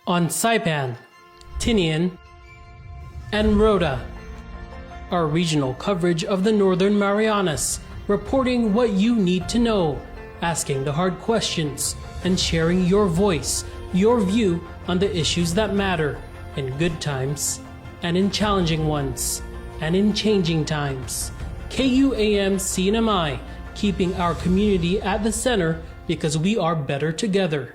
on Saipan, Tinian, and Rota, our regional coverage of the Northern Marianas, reporting what you need to know, asking the hard questions, and sharing your voice, your view on the issues that matter in good times and in challenging ones and in changing times. KUAM CNMI, keeping our community at the center because we are better together.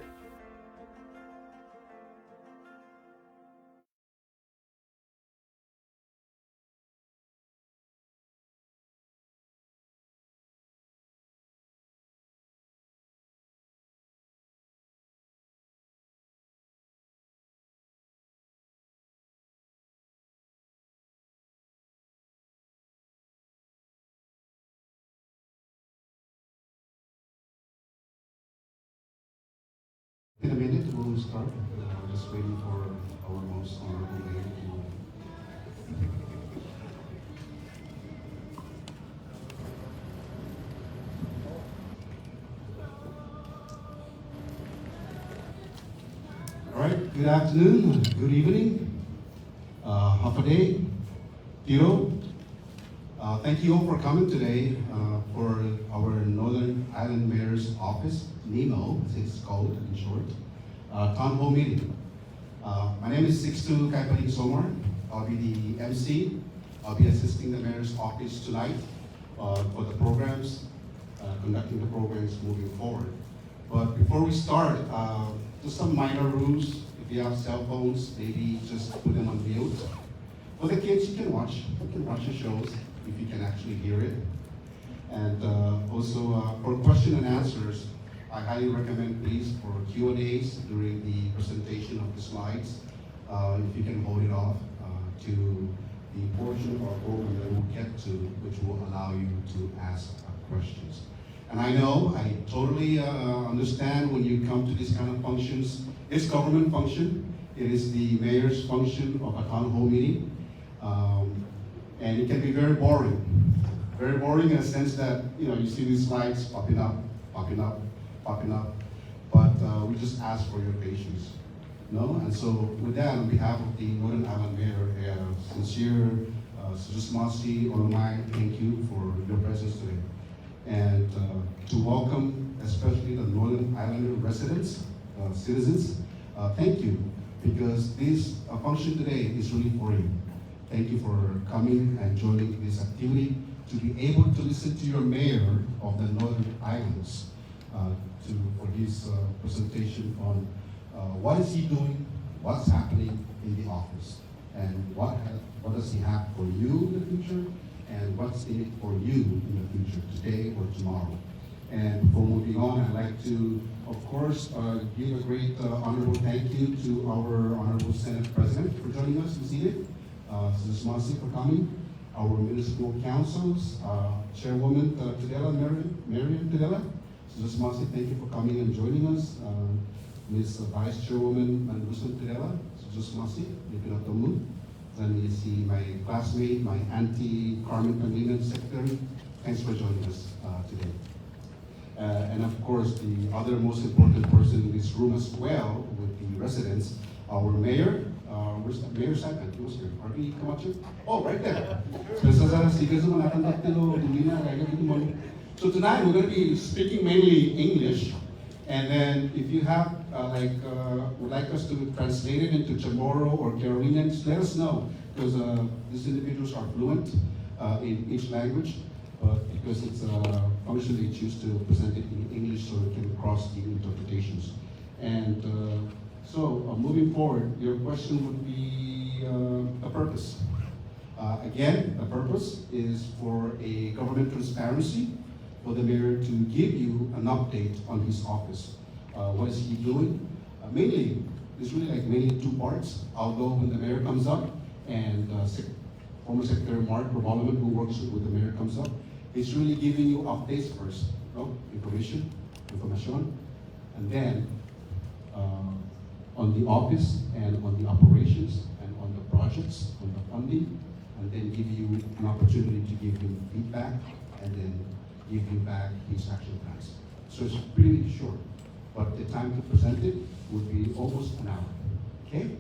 In a minute, we'll start. Just waiting for our most honorable mayor to. All right, good afternoon, good evening, half a day, Tiro. Thank you all for coming today for our Northern Island Mayor's Office, NEMO, as it's called in short, town hall meeting. My name is Sixto Kaipaling Somar. I'll be the MC. I'll be assisting the Mayor's Office tonight for the programs, conducting the programs moving forward. But before we start, just some minor rules. If you have cell phones, maybe just put them on mute. For the kids, you can watch the shows if you can actually hear it. And also for question and answers, I highly recommend please for Q&As during the presentation of the slides, if you can hold it off to the portion of our program that we'll get to, which will allow you to ask questions. And I know, I totally understand when you come to these kind of functions, it's government function. It is the mayor's function of a town hall meeting. And it can be very boring. Very boring in the sense that, you see these slides popping up. But we just ask for your patience. And so with that, on behalf of the Northern Island Mayor, sincere, Sujusmasi, Olomai, thank you for your presence today. And to welcome especially the Northern Islander residents, citizens, thank you, because this function today is really for you. Thank you for coming and joining this activity, to be able to listen to your mayor of the Northern Islands for his presentation on what is he doing, what's happening in the office, and what does he have for you in the future, and what's in it for you in the future, today or tomorrow. And before moving on, I'd like to, of course, give a great honorable thank you to our Honorable Senate President for joining us this evening. Sujusmasi for coming, our municipal councils, Chairwoman Tudela, Marian Tudela. Sujusmasi, thank you for coming and joining us. Ms. Vice Chairwoman Manglona Tudela, Sujusmasi, Nipinatomu. Then you see my classmate, my auntie, Carmen Pangilinan, Secretary. Thanks for joining us today. And of course, the other most important person in this room as well, with the residents, our mayor, where's Mayor Saipan? He was here. RV Camacho? Oh, right there. So tonight we're going to be speaking mainly English, and then if you have would like us to translate it into Chamorro or Carolinian, let us know, because these individuals are fluent in each language, but because it's a function, they choose to present it in English so it can cross the interpretations. And so moving forward, your question would be a purpose. Again, the purpose is for a government transparency, for the mayor to give you an update on his office. What is he doing? Mainly, there's really mainly two parts. Although when the mayor comes up and former Secretary Mark Resettlement, who works with the mayor, comes up, it's really giving you updates first, information, and then on the office and on the operations and on the projects, on the funding, and then give you an opportunity to give him feedback and then give you back his action plans. So it's pretty short, but the time to present it would be almost an hour. Okay?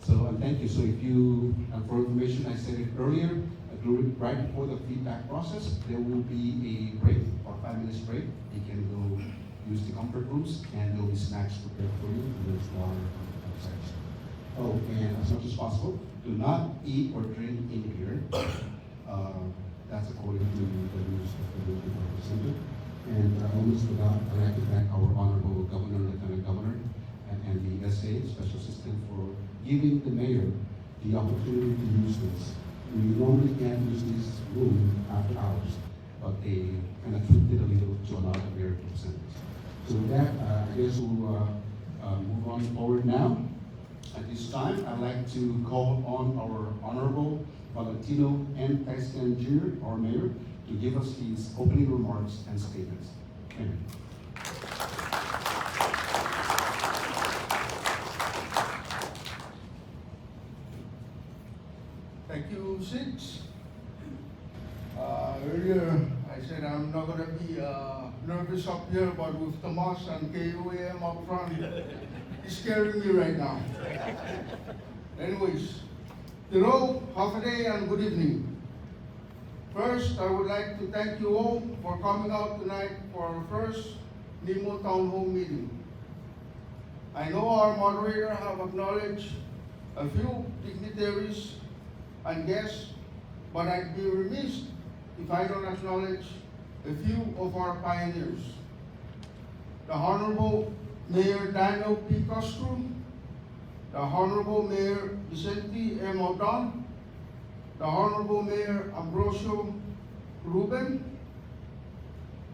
So, and thank you. So if you, and for information, I said it earlier, right before the feedback process, there will be a break, or 5 minutes break. You can go use the comfort rooms, and there will be snacks prepared for you, and there's water outside. Oh, and as much as possible, do not eat or drink in here. That's according to the rules of the Building Center. And I almost forgot, I'd like to thank our Honorable Governor, Lieutenant Governor, and the SA, Special Assistant, for giving the mayor the opportunity to use this. We normally can't use this room after hours, but they kind of tweaked it a little to allow the mayor to present this. So with that, I guess we'll move on forward now. At this time, I'd like to call on our Honorable Valentino N. Tyson Jr., our mayor, to give us his opening remarks and statements. Mayor. Thank you, Six. Earlier, I said I'm not going to be nervous up here, but with Tomas and KOAM up front, it's scaring me right now. Anyways, hello, half a day, and good evening. First, I would like to thank you all for coming out tonight for our first NEMO Town Hall meeting. I know our moderator have acknowledged a few dignitaries and guests, but I'd be remiss if I don't acknowledge a few of our pioneers. The Honorable Mayor Daniel P. Castro, the Honorable Mayor Vicente M. Audon, the Honorable Mayor Ambrosio Ruben,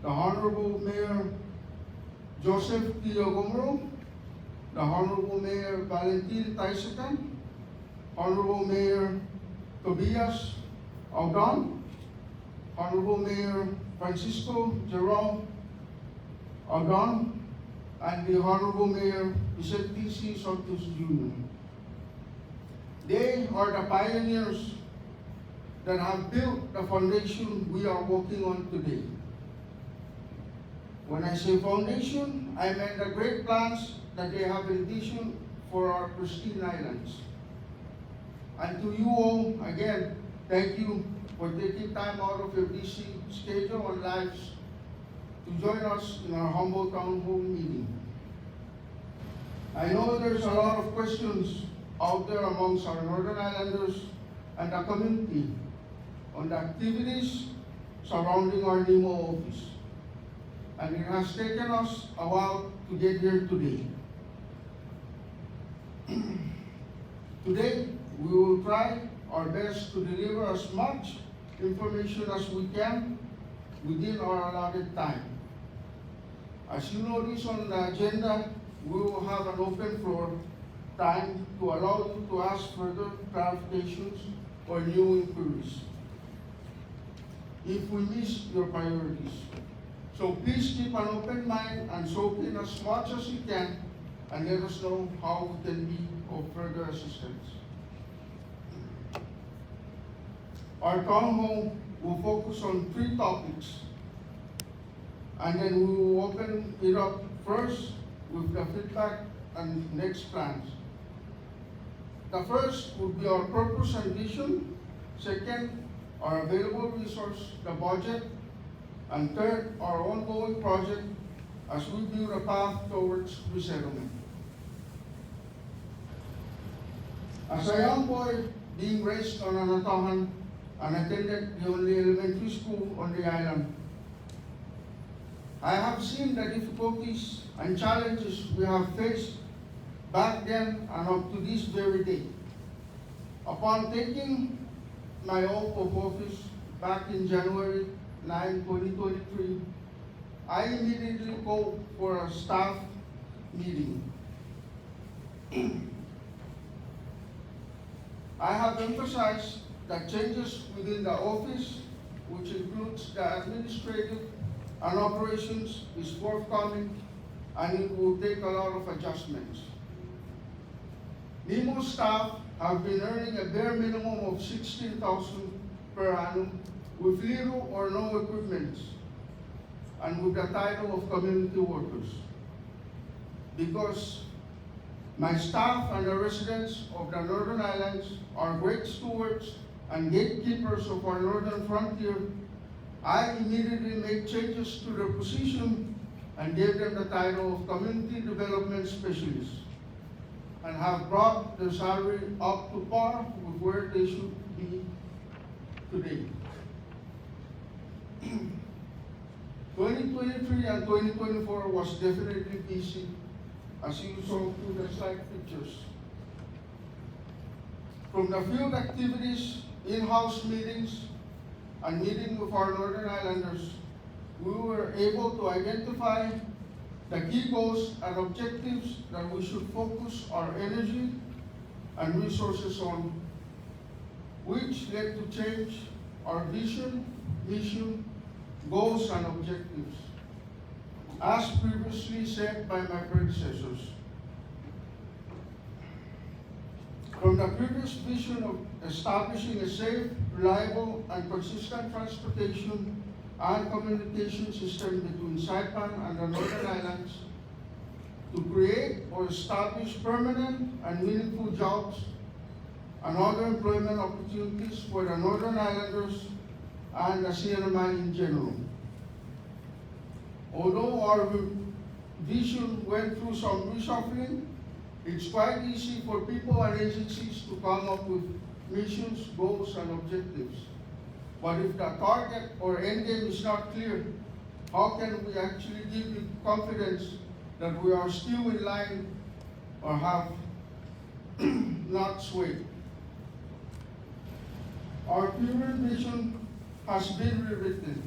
the Honorable Mayor Joseph T. Ogomoro, the Honorable Mayor Valentin Taisakan, Honorable Mayor Tobias Audon, Honorable Mayor Francisco Jerome Audon, and the Honorable Mayor Vicente C. Santos Jr. They are the pioneers that have built the foundation we are working on today. When I say foundation, I mean the great plans that they have envisioned for our pristine islands. And to you all, again, thank you for taking time out of your busy schedule and lives to join us in our humble town hall meeting. I know there's a lot of questions out there amongst our Northern Islanders and the community on the activities surrounding our NEMO office. And it has taken us a while to get here today. Today, we will try our best to deliver as much information as we can within our allotted time. As you notice on the agenda, we will have an open floor time to allow you to ask further clarifications or new inquiries if we miss your priorities. So please keep an open mind and soak in as much as you can and let us know how we can be of further assistance. Our town hall will focus on 3 topics, and then we will open it up first with the feedback and next plans. The first would be our purpose and vision. Second, our available resource, the budget. And third, our ongoing project as we build a path towards resettlement. As a young boy being raised on an Anatohan and attended the only elementary school on the island, I have seen the difficulties and challenges we have faced back then and up to this very day. Upon taking my oath of office back in January 9, 2023, I immediately called for a staff meeting. I have emphasized that changes within the office, which includes the administrative and operations, is forthcoming and it will take a lot of adjustments. NEMO staff have been earning a bare minimum of $16,000 per annum with little or no equipment and with the title of community workers. Because My staff and the residents of the Northern Islands are great stewards and gatekeepers of our northern frontier. I immediately made changes to their position and gave them the title of Community Development Specialist, and have brought their salary up to par with where they should be today. 2023 and 2024 was definitely busy, as you saw through the slide pictures. From the field activities, in-house meetings, and meeting with our Northern Islanders, we were able to identify the key goals and objectives that we should focus our energy and resources on, which led to change our vision, mission, goals, and objectives, as previously set by my predecessors. From the previous vision of establishing a safe, reliable, and consistent transportation and communication system between Saipan and the Northern Islands, to create or establish permanent and meaningful jobs and other employment opportunities for the Northern Islanders and the CNMI in general. Although our vision went through some reshuffling, it's quite easy for people and agencies to come up with missions, goals, and objectives. But if the target or end game is not clear, how can we actually give you confidence that we are still in line or have not swayed? Our current vision has been rewritten.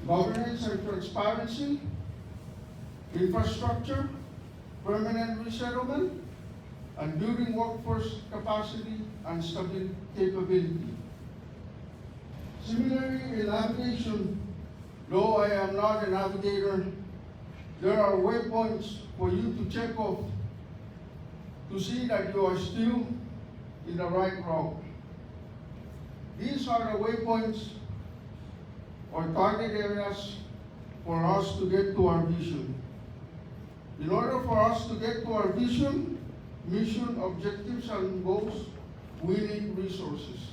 Governance and transparency, infrastructure, permanent resettlement, and building workforce capacity and stability capability. Similarly, in navigation, though I am not a navigator, there are waypoints for you to check off to see that you are still in the right route. These are the waypoints or target areas for us to get to our vision. In order for us to get to our vision, mission, objectives, and goals, we need resources.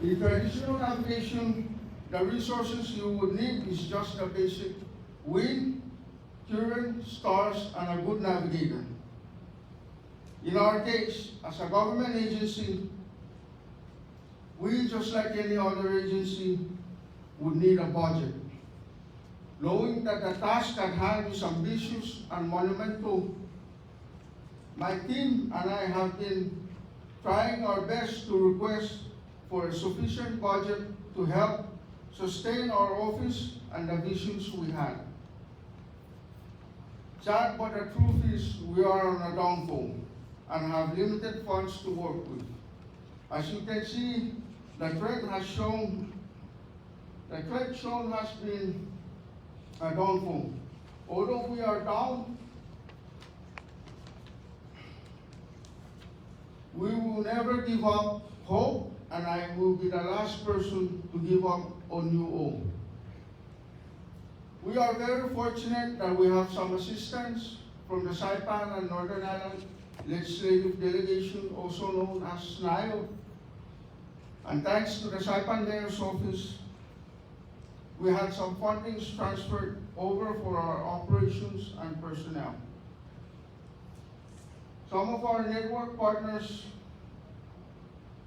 In traditional navigation, the resources you would need is just the basic wind, current, stars, and a good navigator. In our case, as a government agency, we, just like any other agency, would need a budget. Knowing that the task at hand is ambitious and monumental, my team and I have been trying our best to request for a sufficient budget to help sustain our office and the visions we had. Sad, but the truth is we are on a downfall and have limited funds to work with. As you can see, the trend shown has been a downfall. Although we are down, we will never give up hope, and I will be the last person to give up on you all. We are very fortunate that we have some assistance from the Saipan and Northern Island Legislative Delegation, also known as SNILE. And thanks to the Saipan Mayor's Office, we had some fundings transferred over for our operations and personnel. Some of our network partners,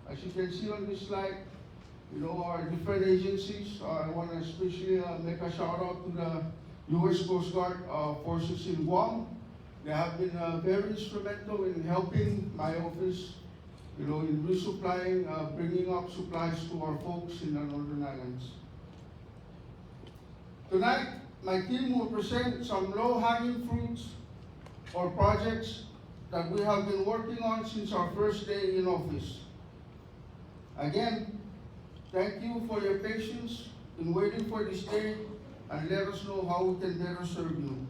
as you can see on this slide, are different agencies. I want to especially make a shout out to the U.S. Coast Guard forces in Guam. They have been very instrumental in helping my office, in resupplying, bringing up supplies to our folks in the Northern Islands. Tonight, my team will present some low-hanging fruits or projects that we have been working on since our first day in office. Again, thank you for your patience in waiting for this day, and let us know how we can better serve you.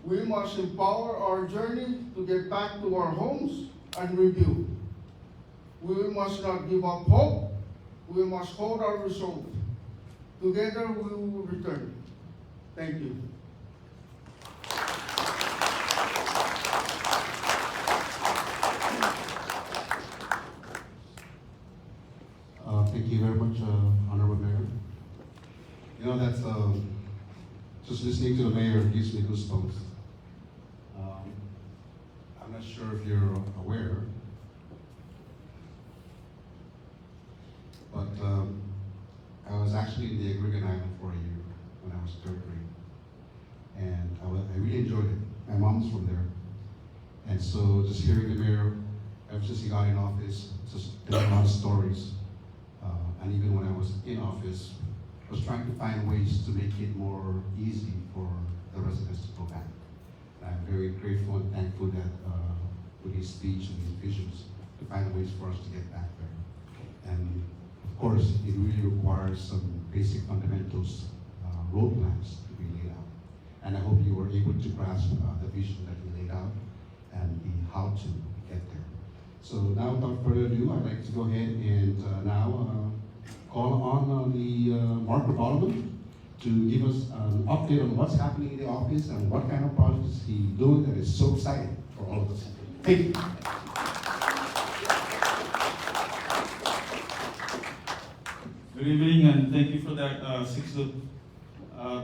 We must empower our journey to get back to our homes and rebuild. We must not give up hope. We must hold our resolve. Together we will return. Thank you. just listening to the mayor gives me goosebumps. I'm not sure if you're aware, but I was actually in the Agrigan Island for a year when I was third grade, and I really enjoyed it. My mom's from there, and so just hearing the mayor, ever since he got in office, just telling a lot of stories, and even when I was in office, I was trying to find ways to make it more easy for the residents to go back. And I'm very grateful and thankful that with his speech and his visions, to find ways for us to get back there. And of course, it really requires some basic fundamentals, road plans to be laid out. And I hope you were able to grasp the vision that he laid out and the how to get there. So now, without further ado, I'd like to go ahead and now call on the Mark Resettlement to give us an update on what's happening in the office and what kind of projects he's doing that is so exciting for all of us. Thank you. Good evening, and thank you for that, Sixth.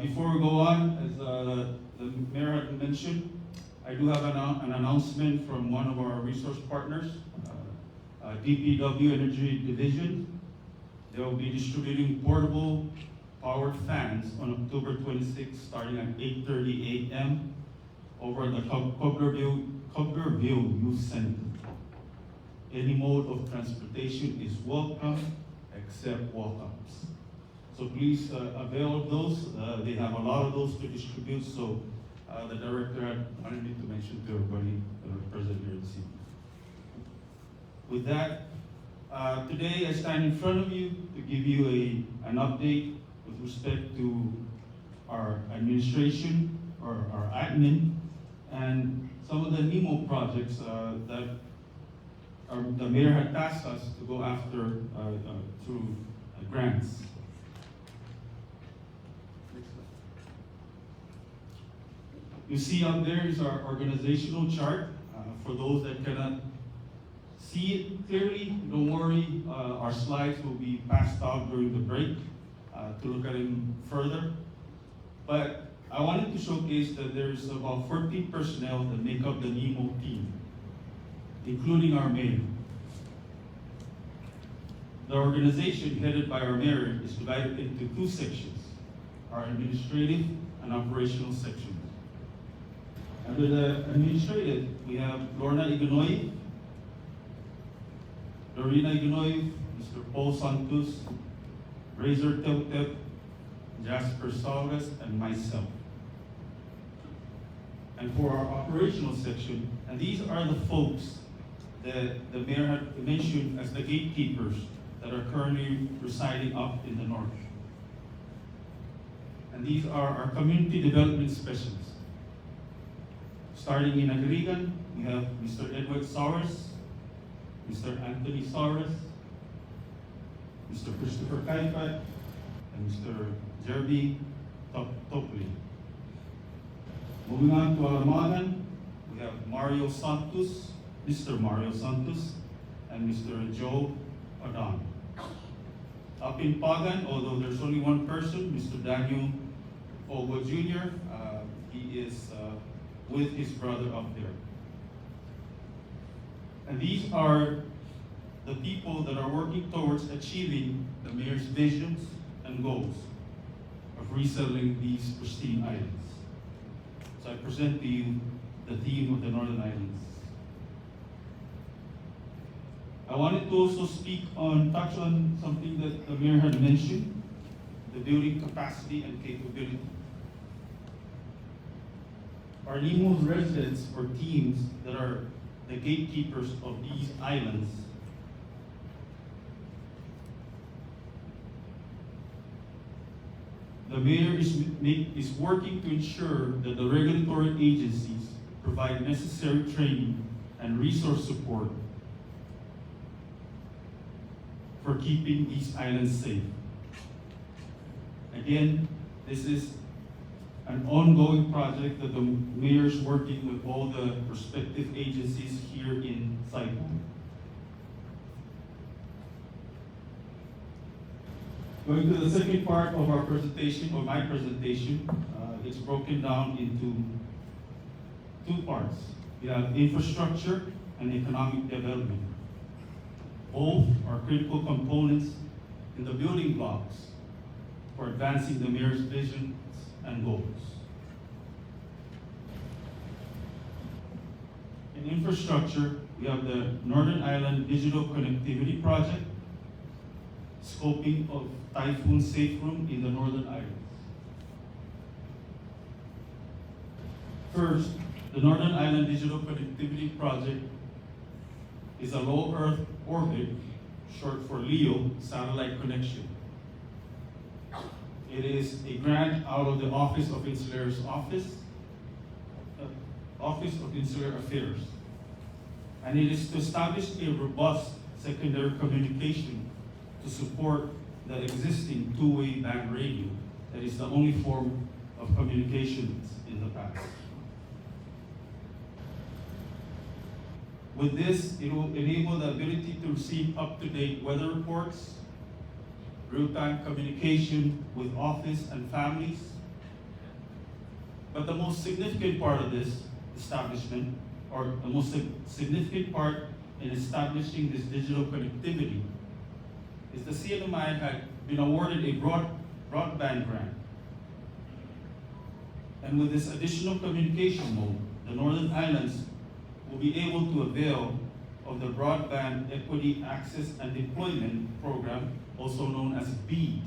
Before we go on, as the mayor had mentioned, I do have an announcement from one of our resource partners, DPW Energy Division. They will be distributing portable powered fans on October 26th, starting at 8:30 a.m. over at the Coblerville Youth Center. Any mode of transportation is welcome, except walk-ups. So please avail of those. They have a lot of those to distribute, so the director had wanted me to mention to everybody that are present here this evening. With that, today I stand in front of you to give you an update with respect to our administration, or our admin, and some of the NEMO projects that the mayor had tasked us to go after through grants. You see up there is our organizational chart. For those that cannot see it clearly, don't worry, our slides will be passed out during the break to look at them further. But I wanted to showcase that there's about 14 personnel that make up the NEMO team, including our mayor. The organization headed by our mayor is divided into two sections, our administrative and operational sections. Under the administrative, we have Lorna Iganoy, Lorena Iganoy, Mr. Paul Santos, Razor Teutep, Jasper Salgas, and myself. And for our operational section, and these are the folks that the mayor had mentioned as the gatekeepers that are currently residing up in the north. And these are our community development specialists. Starting in Agrigan, we have Mr. Edward Saures, Mr. Anthony Saures, Mr. Christopher Kaifat, and Mr. Jerby Topley. Moving on to Alamanan, we have Mario Santos, Mr. Mario Santos, and Mr. Joe Adan. Up in Pagan, although there's only one person, Mr. Daniel Ogo Jr., he is with his brother up there. And these are the people that are working towards achieving the mayor's visions and goals of resettling these pristine islands. So I present to you the theme of the Northern Islands. I wanted to also touch on something that the mayor had mentioned, the building capacity and capability. Our NEMO's residents or teams that are the gatekeepers of these islands the mayor is working to ensure that the regulatory agencies provide necessary training and resource support for keeping these islands safe. Again, this is an ongoing project that the mayor is working with all the respective agencies here in Saipan. Going to the second part of our presentation, or my presentation, it's broken down into two parts. We have infrastructure and economic development. Both are critical components in the building blocks for advancing the mayor's visions and goals. In infrastructure, we have the Northern Ireland Digital Connectivity Project, scoping of typhoon safe room in the Northern Islands. First, the Northern Ireland Digital Connectivity Project is a low Earth orbit, short for LEO, satellite connection. It is a grant out of the Office of Insular Affairs. And it is to establish a robust secondary communication to support the existing two-way band radio that is the only form of communications in the past. With this, it will enable the ability to receive up-to-date weather reports, real-time communication with office and families. But the most significant part of this establishment, or the most significant part in establishing this digital connectivity, is the CNMI had been awarded a broadband grant. And with this additional communication mode, the Northern Islands will be able to avail of the Broadband Equity Access and Deployment Program, also known as BEAD,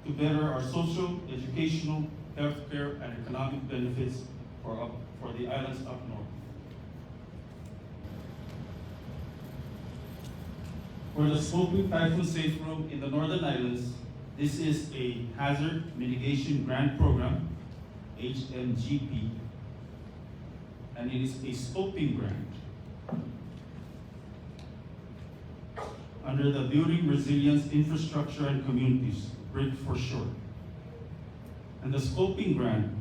to better our social, educational, healthcare, and economic benefits for the islands up north. For the scoping typhoon safe room in the Northern Islands, this is a hazard mitigation grant program, HMGP, and it is a scoping grant under the Building Resilience Infrastructure and Communities, BRIC for short. And the scoping grant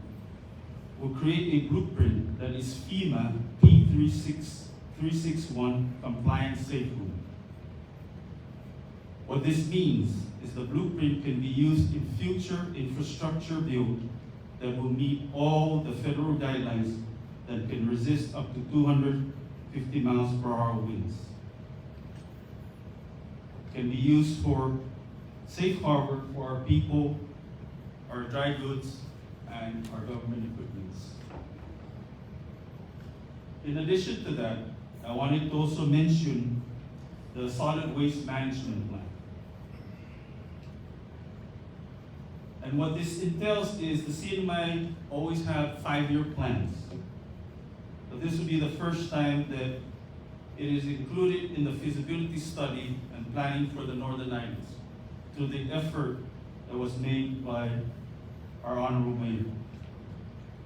will create a blueprint that is FEMA P361 compliant safe room. What this means is the blueprint can be used in future infrastructure build that will meet all the federal guidelines that can resist up to 250 miles per hour winds. It can be used for safe harbor for our people, our dry goods, and our government equipments. In addition to that, I wanted to also mention the solid waste management plan. And what this entails is the CNMI always have 5-year plans. But this will be the first time that it is included in the feasibility study and planning for the Northern Islands through the effort that was made by our Honorable Mayor.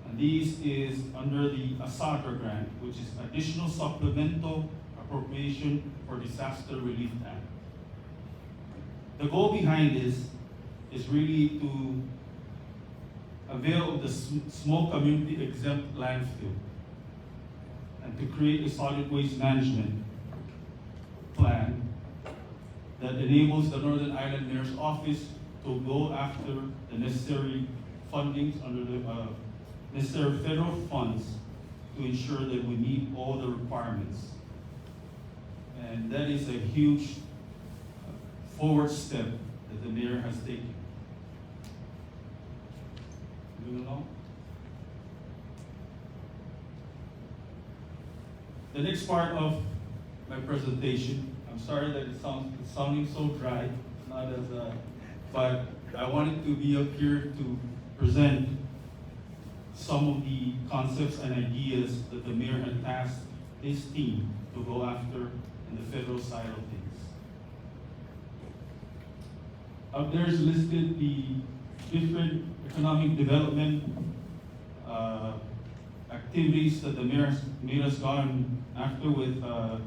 And these is under the ASADR grant, which is Additional Supplemental Appropriation for Disaster Relief Act. The goal behind this is really to avail of the small community exempt landfill and to create a solid waste management plan that enables the Northern Ireland Mayor's Office to go after the necessary fundings under the necessary federal funds to ensure that we meet all the requirements. And that is a huge forward step that the mayor has taken. Moving along. The next part of my presentation, I'm sorry that it's sounding so dry, not as but I wanted to be up here to present some of the concepts and ideas that the mayor had tasked his team to go after in the federal side of things. Up there is listed the different economic development activities that the mayor has gone after with our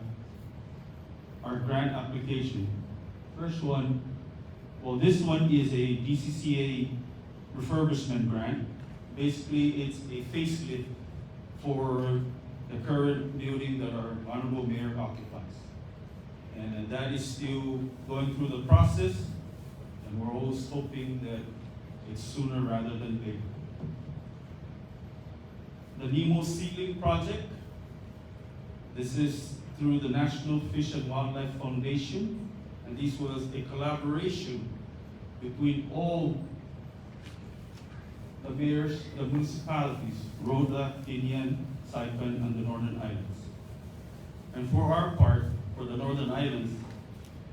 grant application. First one, well, this one is a DCCA refurbishment grant. Basically, it's a facelift for the current building that our Honorable Mayor occupies. And that is still going through the process, and we're always hoping that it's sooner rather than later. the Nemo Seedling Project. This is through the National Fish and Wildlife Foundation, and this was a collaboration between all the mayors, the municipalities, Rhoda, Tinian, Saipan, and the Northern Islands. And for our part, for the Northern Islands,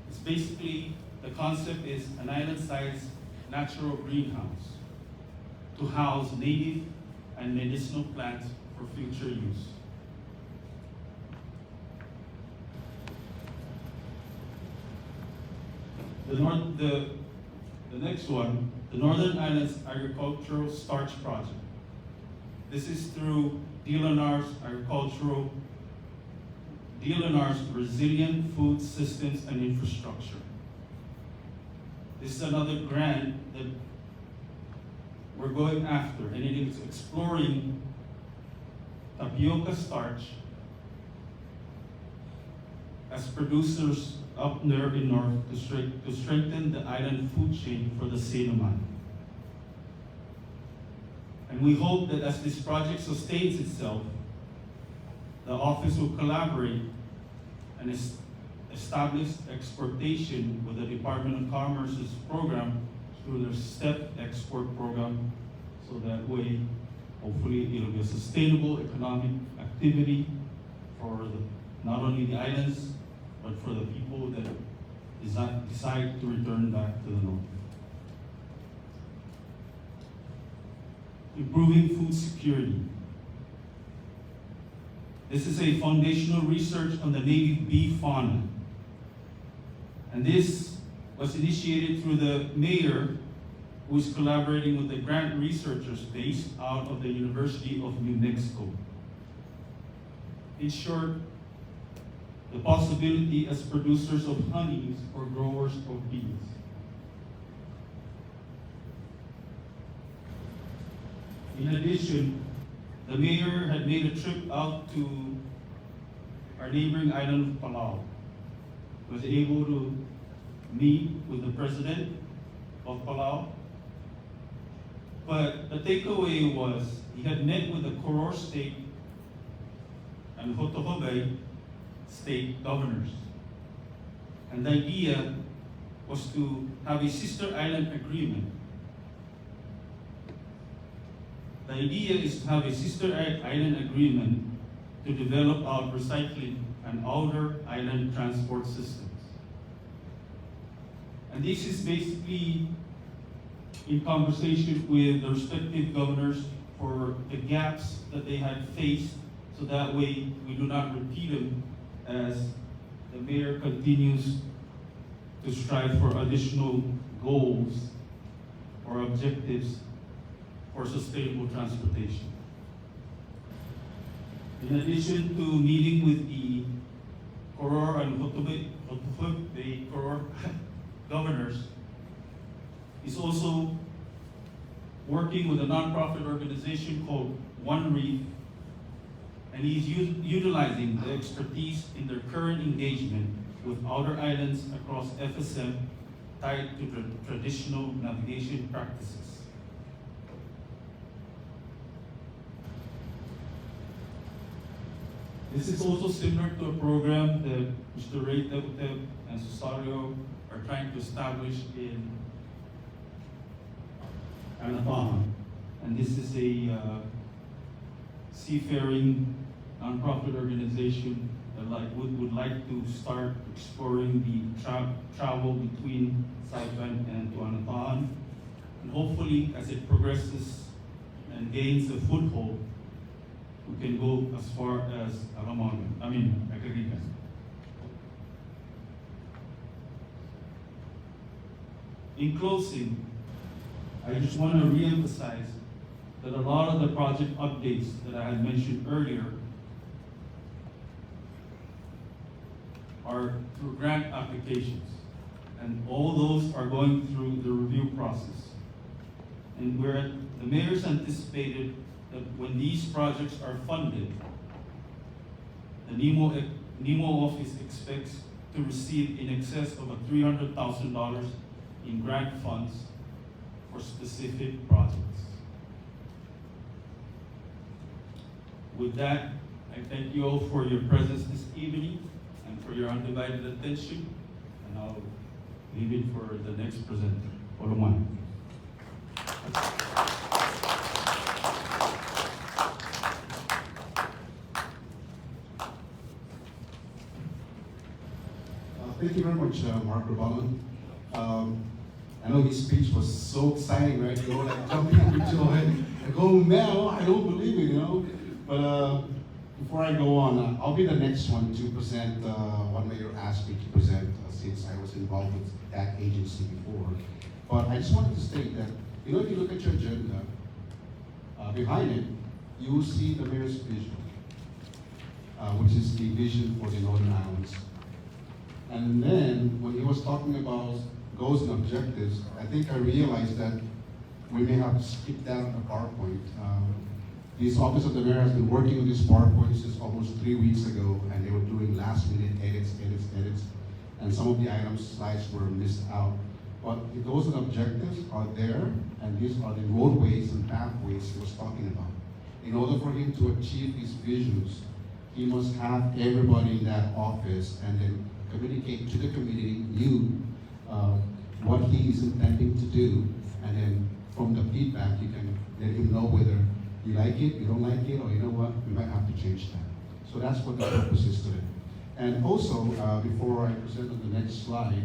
it's basically, the concept is an island-sized natural greenhouse to house native and medicinal plants for future use. The next one, the Northern Islands Agricultural Starch Project. This is through DLNR's Resilient Food Systems and Infrastructure. This is another grant that we're going after, and it is exploring tapioca starch as producers up there in North to strengthen the island food chain for the Saipan. And we hope that as this project sustains itself, the office will collaborate and establish exportation with the Department of Commerce's program through their STEP export program, so that way, hopefully, it'll be a sustainable economic activity for not only the islands, but for the people that decide to return back to the north. Improving food security. This is a foundational research on the native bee fauna. And this was initiated through the mayor, who is collaborating with the grant researchers based out of the University of New Mexico. In short, the possibility as producers of honeys or growers of bees. In addition, the mayor had made a trip out to our neighboring island of Palau. Was able to meet with the president of Palau. But the takeaway was he had met with the Koror State and Hotohobei State governors. And the idea was to have a sister island agreement. The idea is to have a sister island agreement to develop our recycling and outer island transport systems. And this is basically in conversation with the respective governors for the gaps that they had faced, so that way we do not repeat them as the mayor continues to strive for additional goals or objectives for sustainable transportation. In addition to meeting with the Koror and Hotohobei Koror governors, he's also working with a nonprofit organization called One Reef, and he's utilizing the expertise in their current engagement with outer islands across FSM tied to traditional navigation practices. This is also similar to a program that Mr. Ray Tebuteb and Susario are trying to establish in Anapahan. And this is a seafaring nonprofit organization that would like to start exploring the travel between Saipan and to Anapahan. And hopefully, as it progresses and gains a foothold, we can go as far as Agarican. In closing, I just want to reemphasize that a lot of the project updates that I had mentioned earlier are through grant applications, and all those are going through the review process. And the mayor's anticipated that when these projects are funded, the NEMO office expects to receive in excess of $300,000 in grant funds for specific projects. With that, I thank you all for your presence this evening and for your undivided attention. And I'll leave it for the next presenter, Olumai. Thank you very much, Mark Rabalan. I know his speech was so exciting, right? You know, like jumping up with joy. I go, man, I don't believe it, you know. But before I go on, I'll be the next one to present what Mayor asked me to present since I was involved with that agency before. But I just wanted to state that, you know, if you look at your agenda, behind it, you will see the Mayor's vision, which is the vision for the Northern Islands. And then, when he was talking about goals and objectives, I think I realized that we may have to skip down the PowerPoint. This Office of the Mayor has been working on this PowerPoint since almost 3 weeks ago, and they were doing last-minute edits, and some of the items, slides were missed out. But the goals and objectives are there, and these are the roadways and pathways he was talking about. In order for him to achieve his visions, he must have everybody in that office and then communicate to the community, what he is intending to do, and then from the feedback, you can let him know whether you like it, you don't like it, or you know what, we might have to change that. So that's what the purpose is today. And also, before I present on the next slide,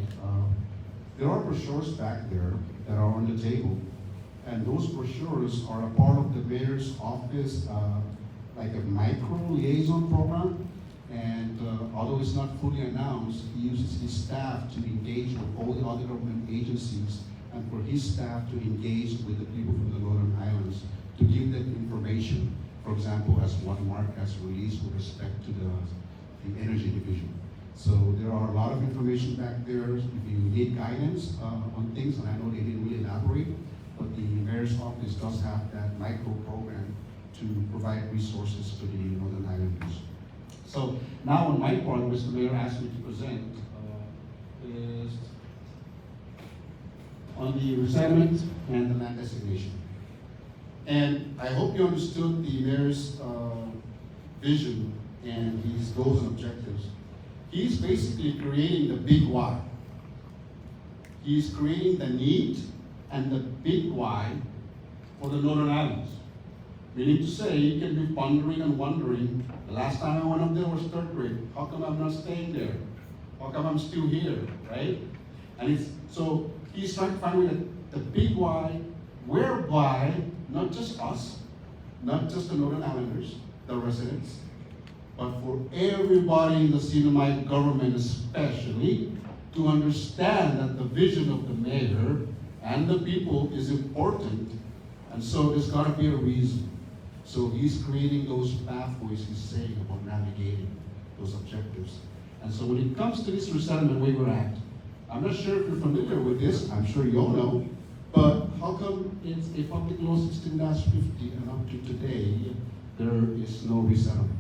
there are brochures back there that are on the table, and those brochures are a part of the Mayor's office, like a micro liaison program. And although it's not fully announced, he uses his staff to engage with all the other government agencies and for his staff to engage with the people from the Northern Islands to give them information, for example, as what Mark has released with respect to the energy division. So there are a lot of information back there. If you need guidance on things, and I know they didn't really elaborate, but the Mayor's office does have that micro program to provide resources to the Northern Islanders. So now on my part, Mr. Mayor asked me to present is on the resettlement and the land designation. And I hope you understood the Mayor's vision and his goals and objectives. He's basically creating the big why. He's creating the need and the big why for the Northern Islands. Meaning to say, you can be pondering and wondering, the last time I went up there was 3rd grade. How come I'm not staying there? How come I'm still here, right? And so he's trying to find the big why, whereby not just us, not just the Northern Islanders, the residents, but for everybody in the Sinamite government especially, to understand that the vision of the mayor and the people is important, and so there's got to be a reason. So he's creating those pathways, he's saying, about navigating those objectives. And so when it comes to this Resettlement Waiver Act, I'm not sure if you're familiar with this, I'm sure you all know, but how come it's a Public Law 16-50 and up to today, there is no resettlement,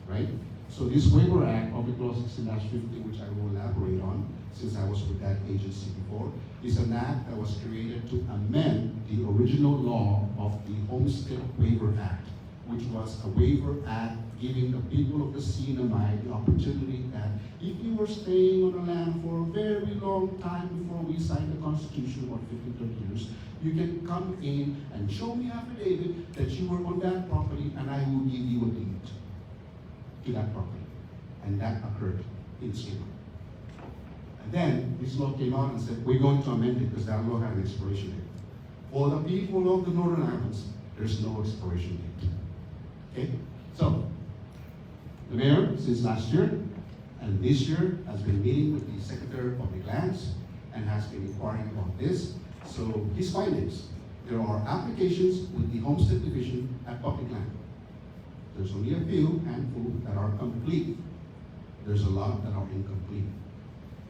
right? So this Waiver Act, Public Law 16-50, which I will elaborate on, since I was with that agency before, is an act that was created to amend the original law of the Homestead Waiver Act, which was a waiver act giving the people of the Sinamite the opportunity that if you were staying on the land for a very long time before we signed the Constitution, about 50, 30 years, you can come in and show me affidavit that you were on that property and I will give you a deed to that property. And that occurred in Sinamite. And then this law came out and said, we're going to amend it because that law had an expiration date. For the people of the Northern Islands, there's no expiration date. Okay? So, the mayor, since last year and this year, has been meeting with the Secretary of Public Lands and has been inquiring about this. So, his findings, there are applications with the Homestead Division at Public Land. There's only a few, handful, that are complete. There's a lot that are incomplete.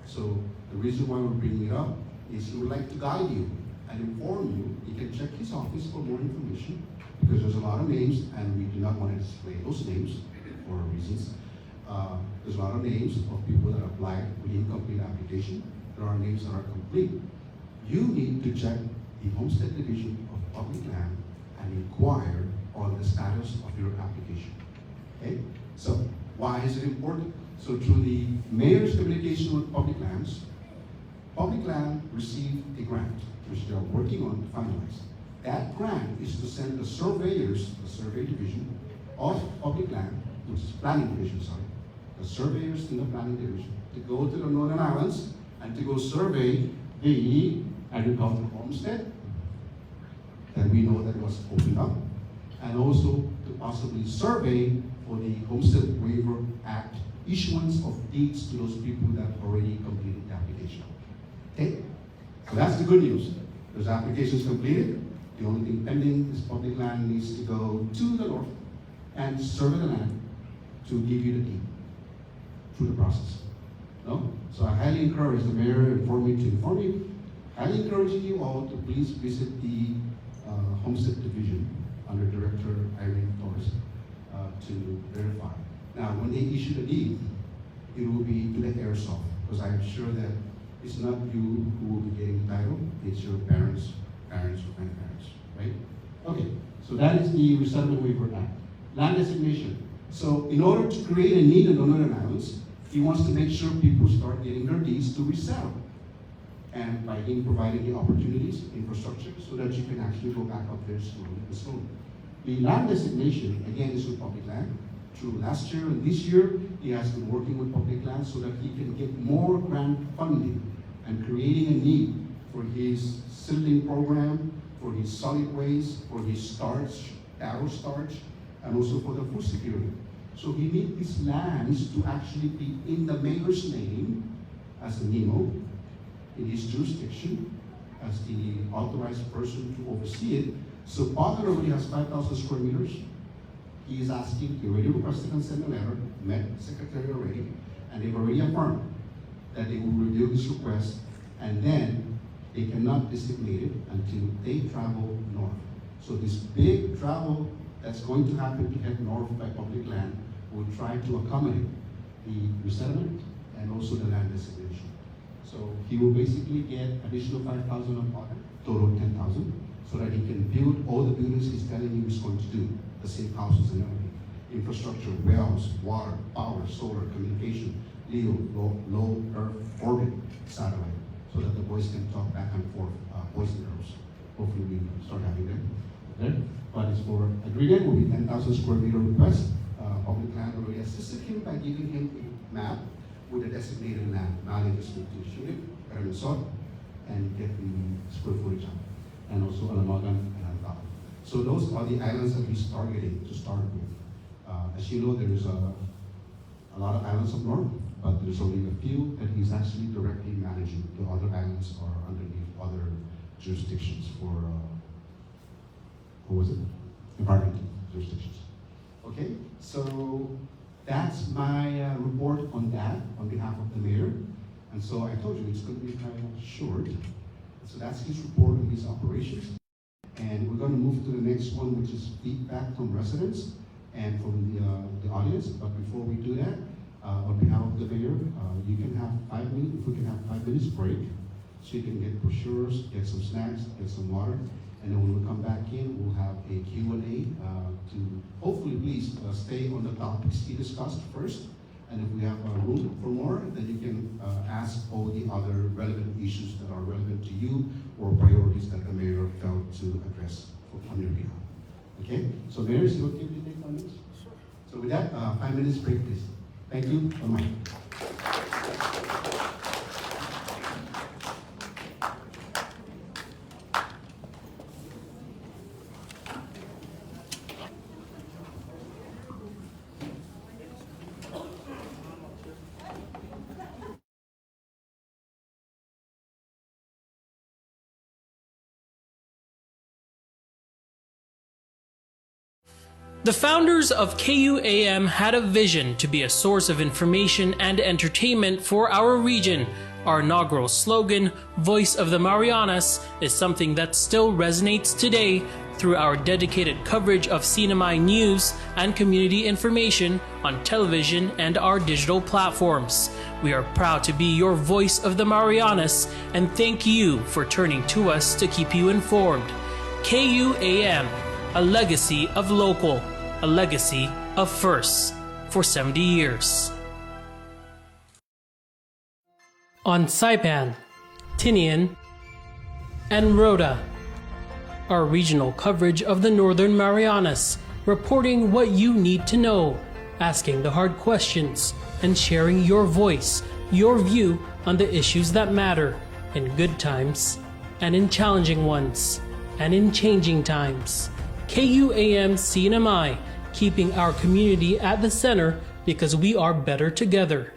So the reason why we're bringing it up is he would like to guide you and inform you. You can check his office for more information because there's a lot of names and we do not want to display those names for reasons. There's a lot of names of people that applied with incomplete application. There are names that are complete. You need to check the Homestead Division of Public Land and inquire on the status of your application. Okay? So why is it important? So through the mayor's communication with public land received a grant, which they are working on to finalize. That grant is to send the surveyors, the survey division of public land, which is planning division, sorry, the surveyors in the planning division, to go to the Northern Islands and to go survey the agricultural homestead that we know that was opened up, and also to possibly survey for the Homestead Waiver Act issuance of deeds to those people that already completed the application. Okay? So that's the good news. Those applications completed. The only thing pending is public land needs to go to the north and survey the land to give you the deed through the process. No? So I highly encourage the mayor inform you, highly encouraging you all to please visit the Homestead Division under Director Irene Torres to verify. Now, when they issue the deed, it will be to the airsoft, because I'm sure that it's not you who will be getting the title, it's your parents, or grandparents, right? Okay, so that is the Resettlement Waiver Act. Land designation. So in order to create a need in the Northern Islands, he wants to make sure people start getting their deeds to resettle. And by him providing the opportunities, infrastructure, so that you can actually go back up there slowly and slowly. The land designation, again, is with public land. Through last year and this year, he has been working with public land so that he can get more grant funding and creating a need for his seedling program, for his solid waste, for his starch, arrow starch, and also for the food security. So he needs these lands to actually be in the mayor's name as the NEMO, in his jurisdiction, as the authorized person to oversee it. So Potter already has 5,000 square meters. He is asking, he already requested and sent a letter, met the secretary already, and they've already affirmed that they will review this request, and then they cannot designate it until they travel north. So this big travel that's going to happen to head north by public land will try to accommodate the resettlement and also the land designation. So he will basically get additional 5,000 on Potter, total 10,000, so that he can build all the buildings he's telling you he's going to do. The safe houses and everything, infrastructure, wells, water, power, solar, communication, LEO, low Earth orbit satellite, so that the boys can talk back and forth, boys and girls. Hopefully we start having them. Okay? But it's for agreement will be 10,000 square meter request. Public land already assisted him by giving him a map with a designated land. Now they just need to shoot it, and get the square footage out, and also Alamagan and Antao. So those are the islands that he's targeting to start with. As you know, there's a lot of islands up north, but there's only a few that he's actually directly managing. The other islands are underneath other jurisdictions for, what was it? Environmental jurisdictions. Okay, so that's my report on that on behalf of the mayor. And so I told you it's going to be kind of short. So that's his report on his operations. And we're going to move to the next one, which is feedback from residents and from the audience. But before we do that, on behalf of the mayor, you can have 5 minutes, if we can have 5 minutes break, so you can get brochures, get some snacks, get some water. And then when we come back in, we'll have a Q&A to hopefully please stay on the topics he discussed first. And if we have room for more, then you can ask all the other relevant issues that are relevant to you or priorities that the mayor felt to address on your behalf. Okay? So Mayor, is it okay if you take 5 minutes? Sure. So with that, 5 minutes break, please. Thank you. The founders of KUAM had a vision to be a source of information and entertainment for our region. Our inaugural slogan, Voice of the Marianas, is something that still resonates today through our dedicated coverage of CNMI news and community information on television and our digital platforms. We are proud to be your Voice of the Marianas, and thank you for turning to us to keep you informed. KUAM, a legacy of local, a legacy of firsts for 70 years. On Saipan, Tinian, and Rota, our regional coverage of the Northern Marianas, reporting what you need to know, asking the hard questions, and sharing your voice, your view on the issues that matter in good times, and in challenging ones, and in changing times. KUAM CNMI, keeping our community at the center because we are better together.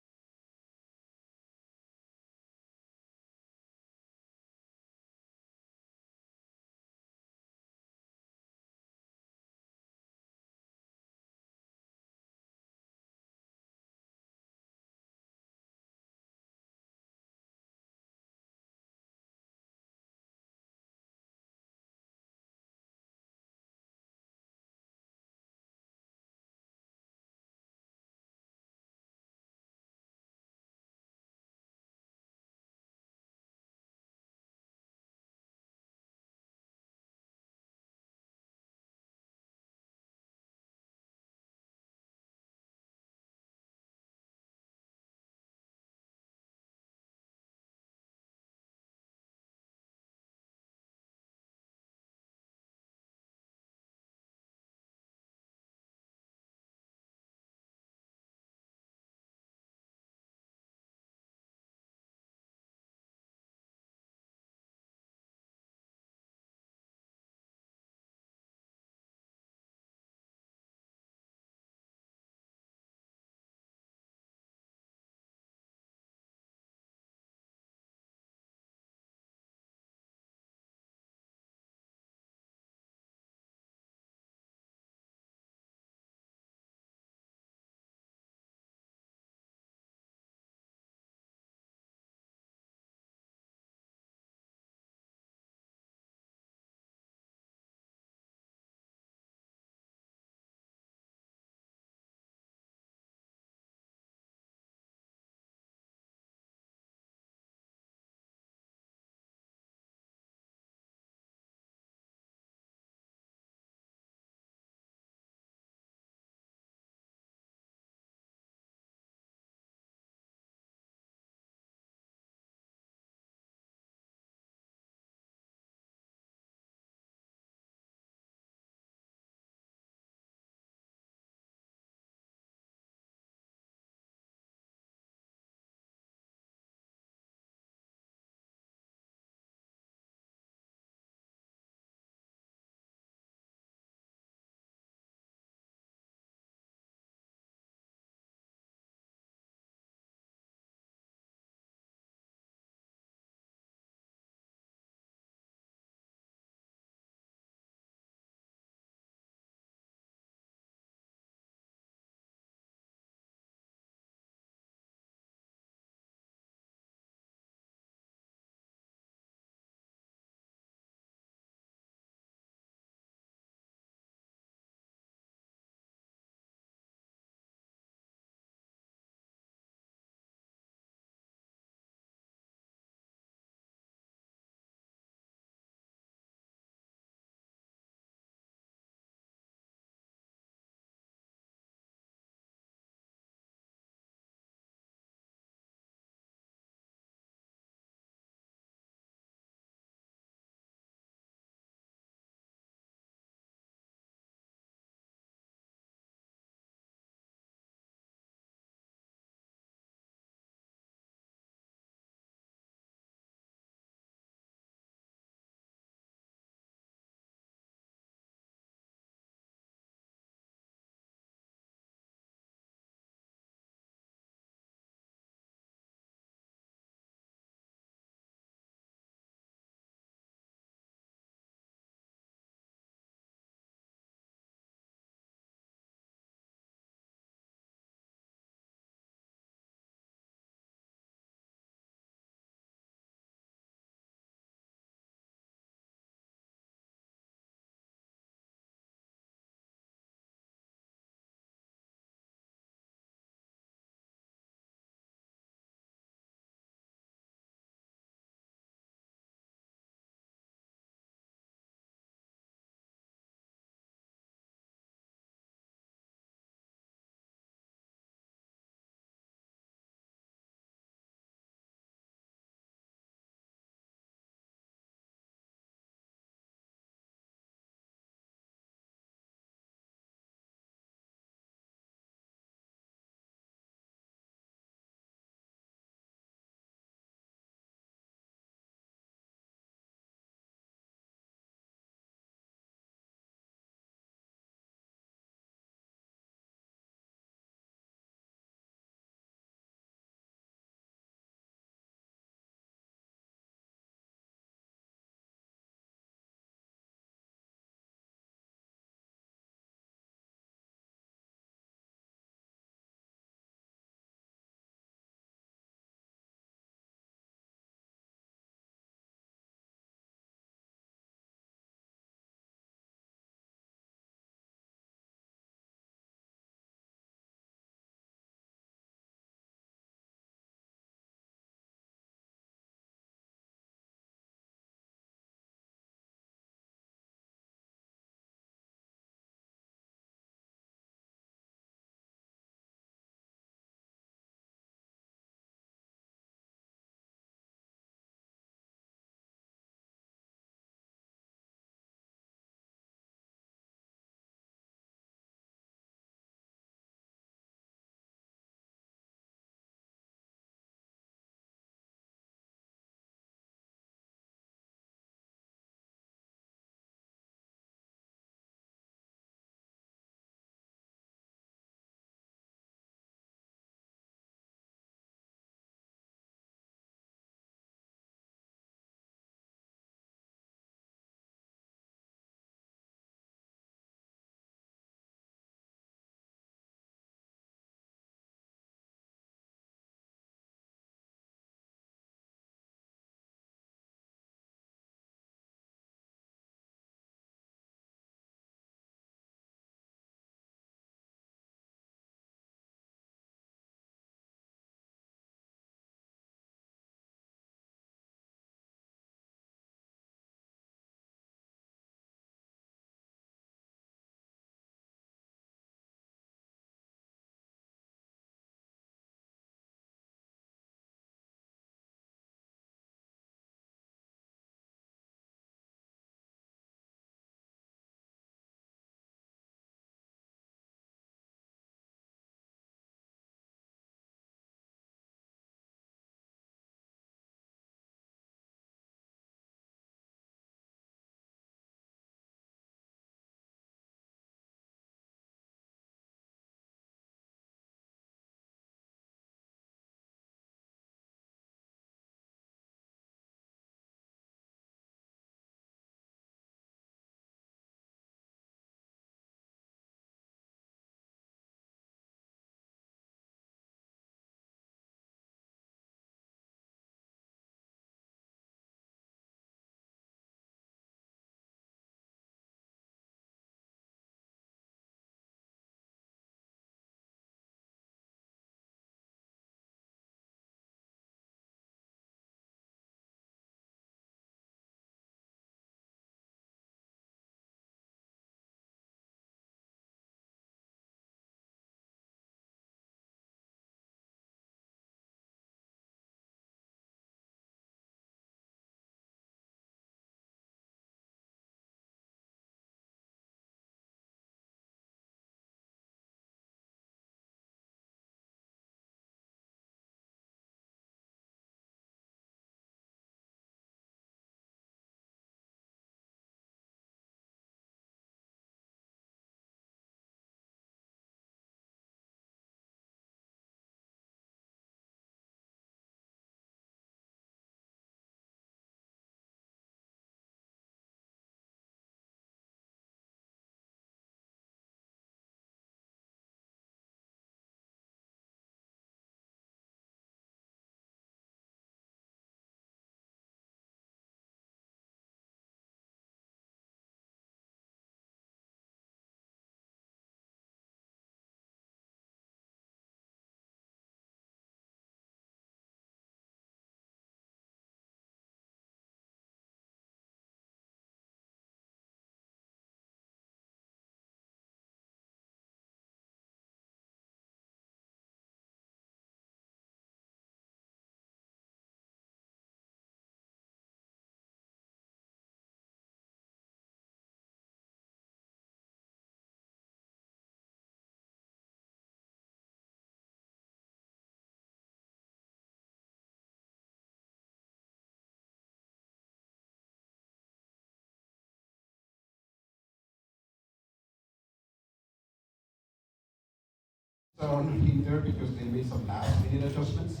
on Hinter because they made some last-minute adjustments.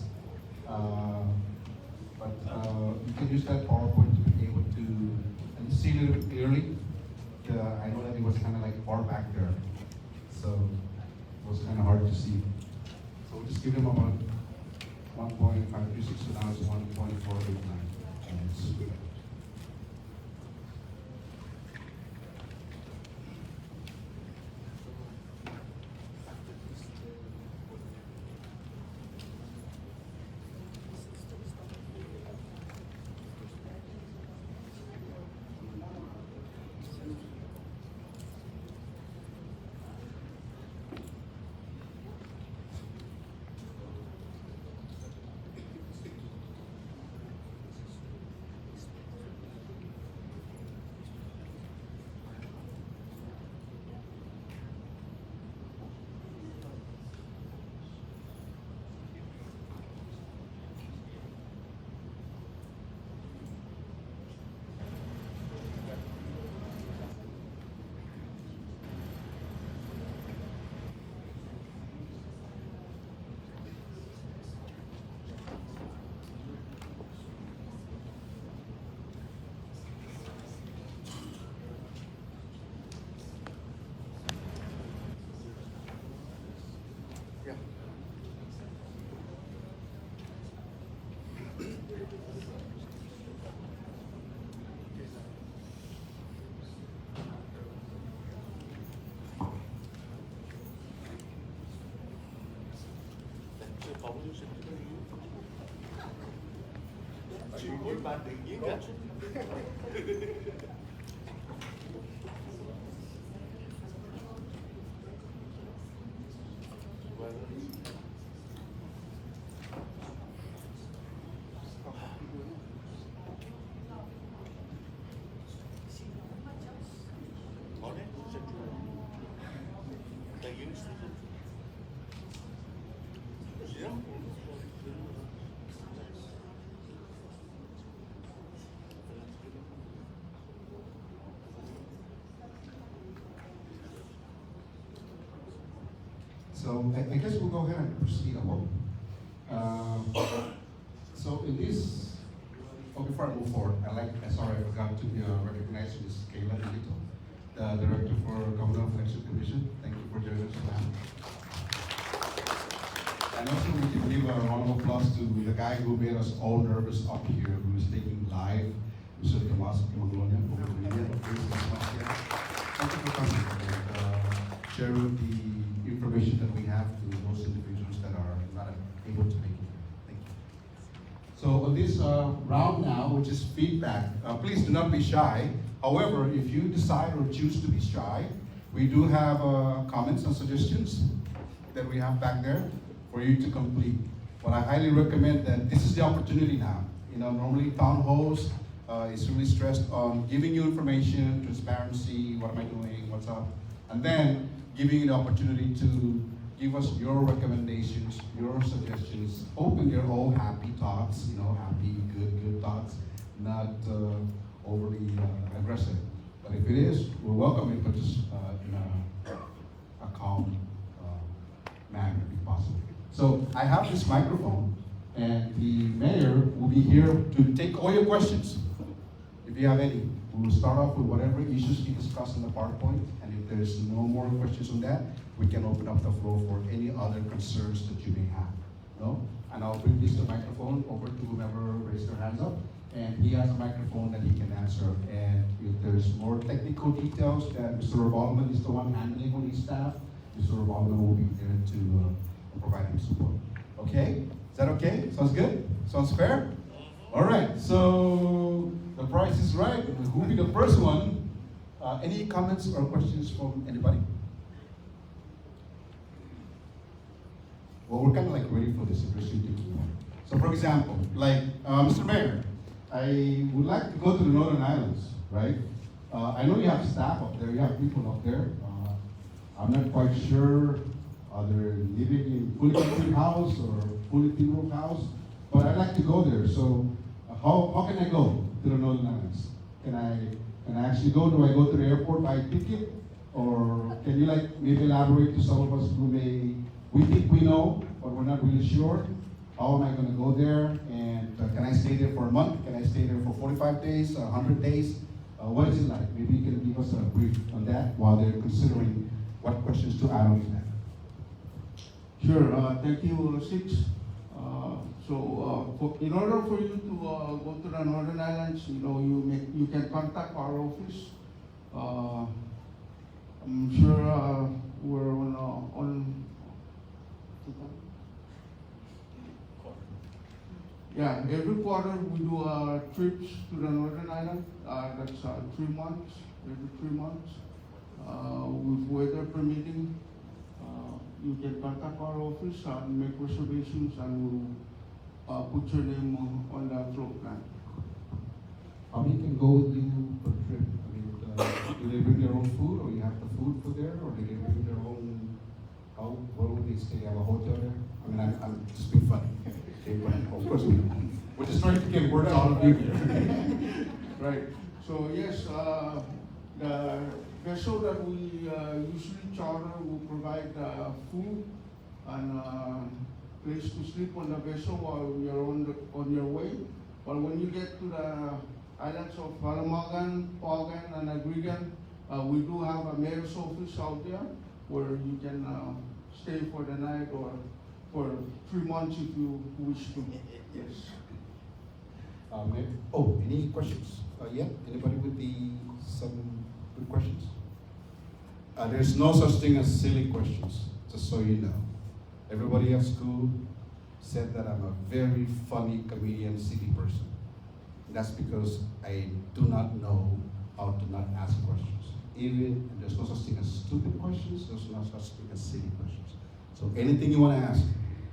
But you can use that PowerPoint to be able to and see it a little bit clearly. I know that it was kind of like far back there, so it was kind of hard to see. So we'll just give them about 1.536, so now it's 1.489. So I guess we'll go ahead and proceed along. So in this, before I move forward, sorry, I forgot to recognize Ms. Kayla Nito, the Director for Commonwealth Election Commission. Thank you for joining us, ma'am. And also we can give a round of applause to the guy who made us all nervous up here, who is taking live, Mr. Tomas Manglona. Thank you for coming and sharing the information that we have to those individuals that are not able to make it. Thank you. So on this round now, which is feedback, please do not be shy. However, if you decide or choose to be shy, we do have comments and suggestions that we have back there for you to complete. But I highly recommend that this is the opportunity now. You know, normally town halls is really stressed on giving you information, transparency, what am I doing, what's up, and then giving you the opportunity to give us your recommendations, your suggestions. Hoping they're all happy thoughts, you know, happy, good thoughts, not overly aggressive. But if it is, we'll welcome it, but just in a calm manner, if possible. So I have this microphone, and the mayor will be here to take all your questions, if you have any. We will start off with whatever issues you discussed in the PowerPoint, and if there's no more questions on that, we can open up the floor for any other concerns that you may have. No? And I'll bring this microphone over to whoever raised their hands up, and he has a microphone that he can answer. And if there's more technical details that Mr. Revolman is the one handling with his staff, Mr. Revolman will be there to provide him support. Okay? Is that okay? Sounds good? Sounds fair? All right, so the price is right. Who will be the first one? Any comments or questions from anybody? Well, we're kind of like waiting for this interesting thing. So for example, like Mr. Mayor, I would like to go to the Northern Islands, right? I know you have staff up there, you have people up there. I'm not quite sure, are they living in fully complete house or fully tin-roof house? But I'd like to go there, so how can I go to the Northern Islands? Can I actually go? Do I go to the airport, buy a ticket? Or can you like maybe elaborate to some of us who may we think we know, but we're not really sure. How am I going to go there? And can I stay there for a month? Can I stay there for 45 days, 100 days? What is it like? Maybe you can give us a brief on that while they're considering what questions to add on to that. Sure, thank you, Six. In order for you to go to the Northern Islands, you can contact our office. I'm sure we're on. Yeah, every quarter we do trips to the Northern Island. That's 3 months, every 3 months. With weather permitting, you can contact our office and make reservations, and we'll put your name on the float plan. How many can go with you per trip? I mean, do they bring their own food, or you have the food for there, or do they bring their own? Where would they stay? Have a hotel there? I mean, I'm just being funny. Okay, but of course we don't. We're just trying to get word out of you here. Right. So yes, the vessel that we usually charter will provide food and place to sleep on the vessel while you're on your way. But when you get to the islands of Palamagan, Pagan, and Agrigan, we do have a mayor's office out there where you can stay for the night or for 3 months if you wish to. Yes. Any questions? Anybody with some good questions? There's no such thing as silly questions, just so you know. Everybody at school said that I'm a very funny comedian, silly person. That's because I do not know how to not ask questions. Even there's no such thing as stupid questions, there's no such thing as silly questions. So anything you want to ask.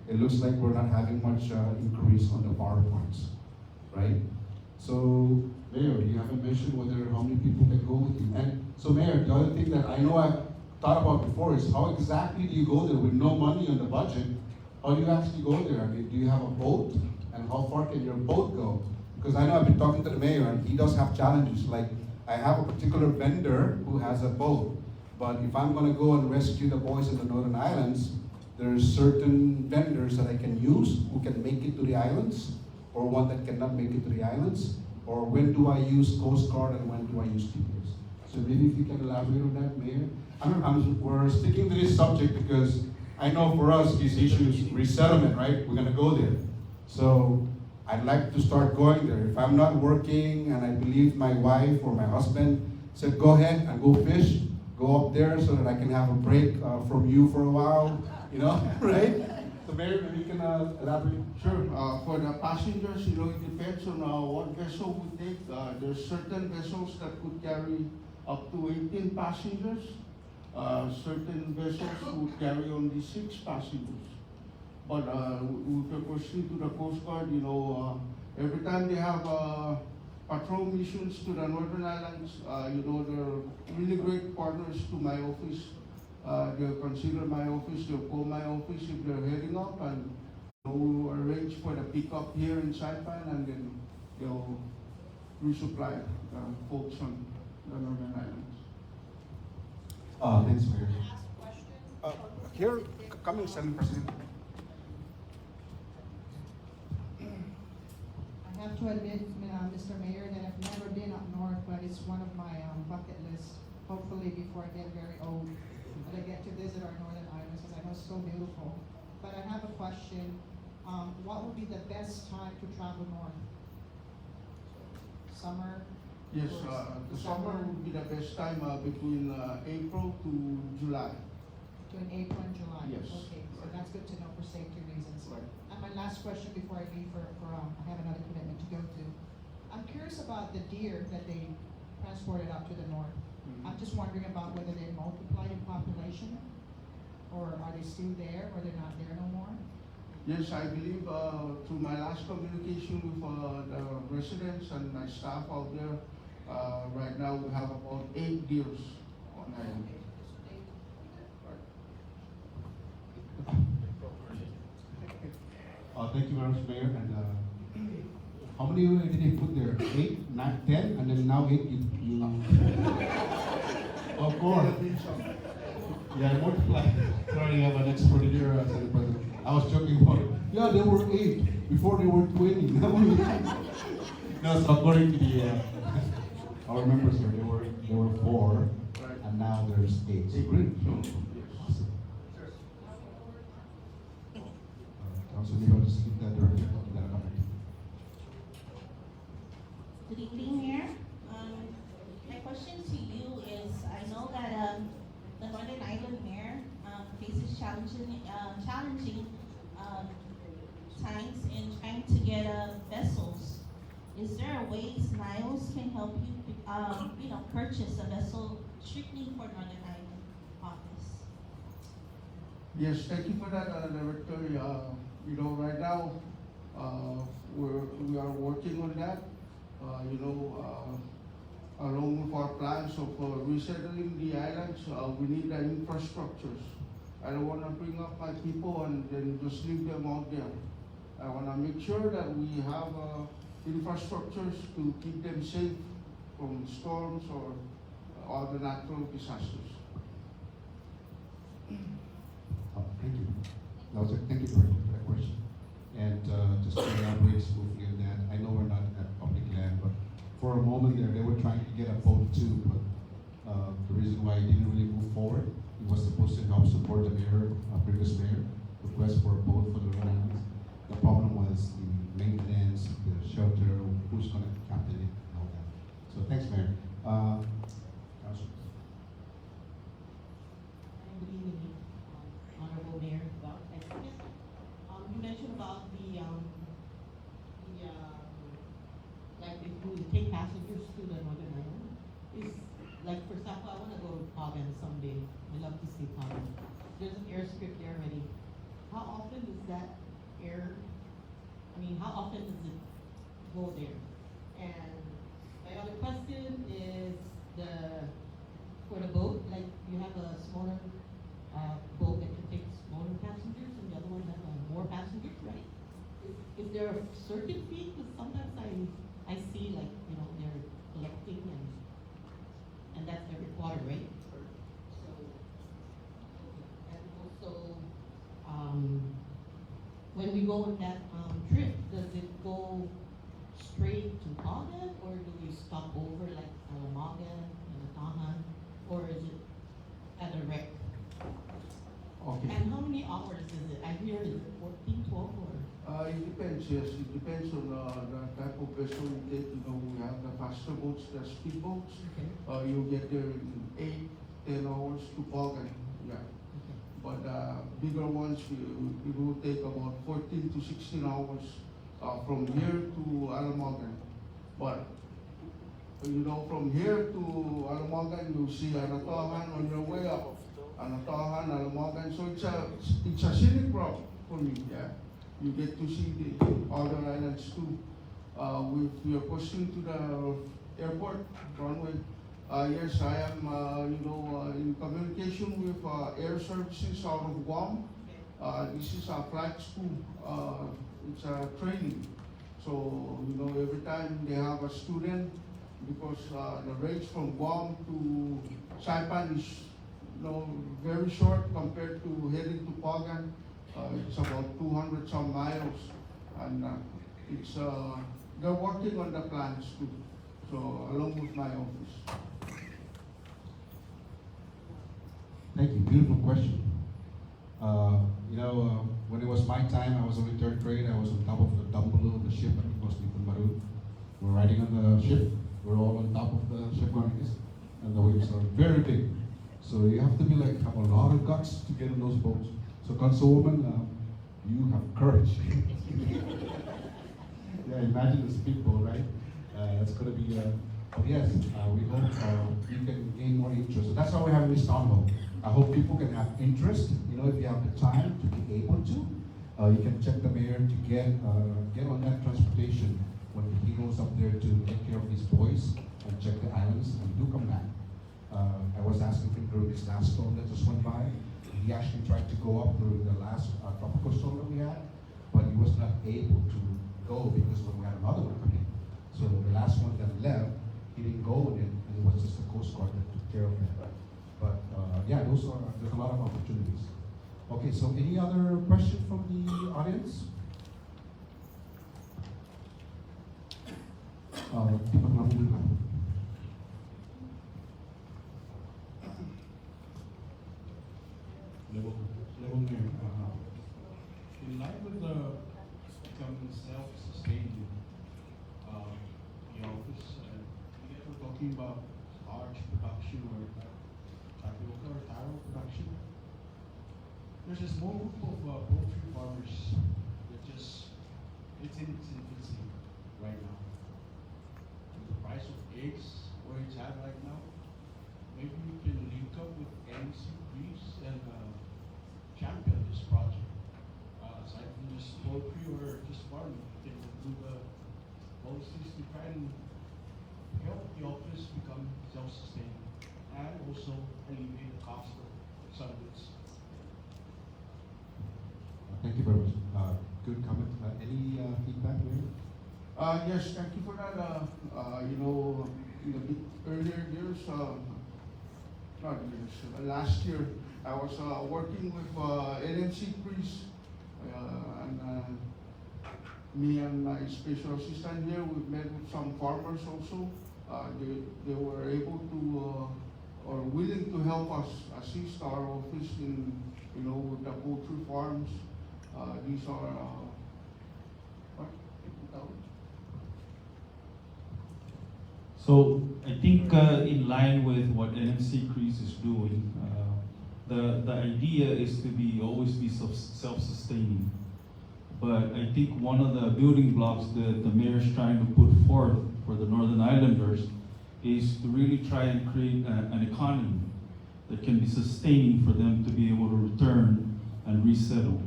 It looks like we're not having much inquiries on the PowerPoints, right? So, Mayor, you haven't mentioned how many people can go with you. And so, Mayor, the other thing that I know I've thought about before is how exactly do you go there with no money on the budget? How do you actually go there? I mean, do you have a boat? And how far can your boat go? Because I know I've been talking to the mayor and he does have challenges. Like, I have a particular vendor who has a boat. But if I'm going to go and rescue the boys in the Northern Islands, there's certain vendors that I can use who can make it to the islands, or one that cannot make it to the islands, or when do I use Coast Guard and when do I use GPS? So maybe if you can elaborate on that, Mayor. We're sticking to this subject because I know for us this issue is resettlement, right? We're gonna go there. So I'd like to start going there. If I'm not working and I believe my wife or my husband said, go ahead and go fish, go up there so that I can have a break from you for a while. Right? So Mayor, maybe you can elaborate? Sure. For the passengers, it depends on what vessel we take. There's certain vessels that could carry up to 18 passengers. Certain vessels would carry only 6 passengers. But with regards to the Coast Guard, every time they have patrol missions to the Northern Islands, they're really great partners to my office. They'll consider my office, they'll call my office if they're heading up, and we'll arrange for the pickup here in Saipan, and then they'll resupply folks on the Northern Islands. Thanks, Mayor. Here, coming, Senate President. I have to admit, Mr. Mayor, that I've never been up north, but it's one of my bucket lists. Hopefully, before I get very old, that I get to visit our northern islands, because I know it's so beautiful. But I have a question. What would be the best time to travel north? Summer? Yes, the summer would be the best time between April to July. Between April and July? Yes. Okay, so that's good to know for safety reasons. Right. And my last question before I leave I have another commitment to go to. I'm curious about the deer that they transported up to the north. I'm just wondering about whether they multiplied in population, or are they still there, or they're not there no more? Yes, I believe through my last communication with the residents and my staff out there, right now we have about 8 deers on island. Thank you very much, Mayor. And how many did they put there? 8, 9, 10, and then now 8. You... Of course. Yeah, multiply. Sorry, I'm an expert here, Senate President. I was joking about it. Yeah, there were 8 before there were 20. Now only 9. No, so according to the our members here, there were 4, and now there's 8. So great. Awesome. Council, maybe I'll just keep that direction to that comment. Good evening, Mayor. My question to you is, I know that the Northern Ireland Mayor faces challenging times in trying to get vessels. Is there a way Niles can help you, purchase a vessel strictly for Northern Ireland office? Yes, thank you for that, Director. Right now, we are working on that. Along with our plans of resettling the islands, we need the infrastructures. I don't want to bring up my people and then just leave them out there. I want to make sure that we have infrastructures to keep them safe from storms or other natural disasters. Thank you. Thank you for that question. And just to elaborate smoothly on that, I know we're not at public land, but for a moment there, they were trying to get a boat too, but the reason why it didn't really move forward, it was supposed to help support the mayor, previous mayor, request for a boat for the islands. The problem was the maintenance, the shelter, who's going to captain it, and all that. So thanks, Mayor. Councilor. Good evening, Honorable Mayor. You mentioned about like if we take passengers to the Northern Ireland, is like for example, I want to go to Pagan someday. I love to see Pagan. There's an airstrip there already. How often does that how often does it go there? And my other question is for the boat, like you have a smaller boat that can take smaller passengers and the other one has more passengers, right? Is there a certain fee? Because sometimes I see like, they're collecting and that's every quarter, right? So, and also, when we go on that trip, does it go straight to Pagan or do we stop over like Alamagan and Atahan, or is it at a wreck? Okay. And how many hours is it? I hear it's 14, 12 or? It depends, yes. It depends on the type of vessel you take. We have the faster boats, the speed boats. Okay. You get there in 8, 10 hours to Pagan. Yeah. Okay. But bigger ones, it will take about 14 to 16 hours from here to Alamagan. But from here to Alamagan, you see Anatahan on your way up. Anatahan, Alamagan. So it's a scenic route for me. Yeah. You get to see the other islands too. With your question to the airport runway, yes, I am in communication with air services out of Guam. This is a flight school. It's a training. So every time they have a student, because the range from Guam to Saipan is very short compared to heading to Pagan. It's about 200 some miles, and they're working on the plans too. So along with my office. Thank you. Beautiful question. When it was my time, I was only 3rd grade. I was on top of the down below of the ship. I think it was Maru. We're riding on the ship. We're all on top of the ship going like this, and the waves are very big. So you have to have a lot of guts to get in those boats. So, Councilwoman, you have courage. Yeah, imagine the speedboat, right? That's going to be, yes, we hope you can gain more interest. So that's why we're having this town hall. I hope people can have interest. If you have the time to be able to, you can check the mayor to get on that transportation when he goes up there to take care of these boys and check the islands and do come back. I was asking him during this last storm that just went by. He actually tried to go up during the last tropical storm that we had, but he was not able to go because when we had another one come in. So the last one that left, he didn't go with it, and it was just the Coast Guard that took care of it. But yeah, there's a lot of opportunities. Okay, so any other question from the audience? Level Mayor, in line with the becoming self-sustaining, the office, we were talking about large production or tapioca or taro production. There's a small group of poultry farmers that it's in its infancy right now. With the price of eggs where it's at right now, maybe we can link up with MC Greaves and champion this project. Aside from just poultry or just farming, we can do the policies to try and help the office become self-sustaining and also alleviate the cost of some goods. Thank you very much. Good comment. Any feedback, Mayor? Yes, thank you for that. You know, in the earlier years, not years, last year, I was working with NMC Priest, and me and my special assistant here, we met with some farmers also. They were able to, or willing to help us assist our office in, you know, with the poultry farms. These are, what? So I think in line with what NMC Crease is doing, the idea is to always be self-sustaining. But I think one of the building blocks that the mayor is trying to put forth for the Northern Islanders is to really try and create an economy that can be sustaining for them to be able to return and resettle.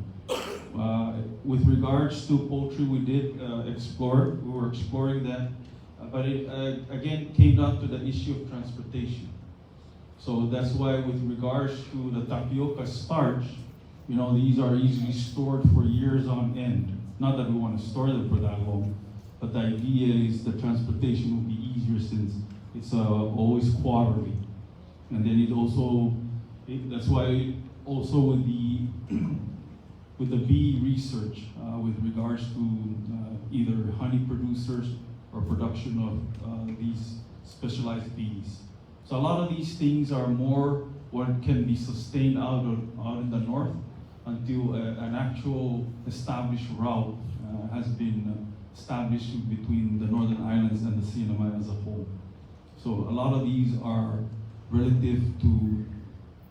With regards to poultry, we did explore. We were exploring that, but it again came down to the issue of transportation. So that's why, with regards to the tapioca starch, you know, these are easily stored for years on end. Not that we want to store them for that long, but the idea is the transportation will be easier since it's always quarterly. And then it also, that's why also with the with the bee research with regards to either honey producers or production of these specialized bees. So a lot of these things are more what can be sustained out in the north until an actual established route has been established between the Northern Islands and the CNMI as a whole. So a lot of these are relative to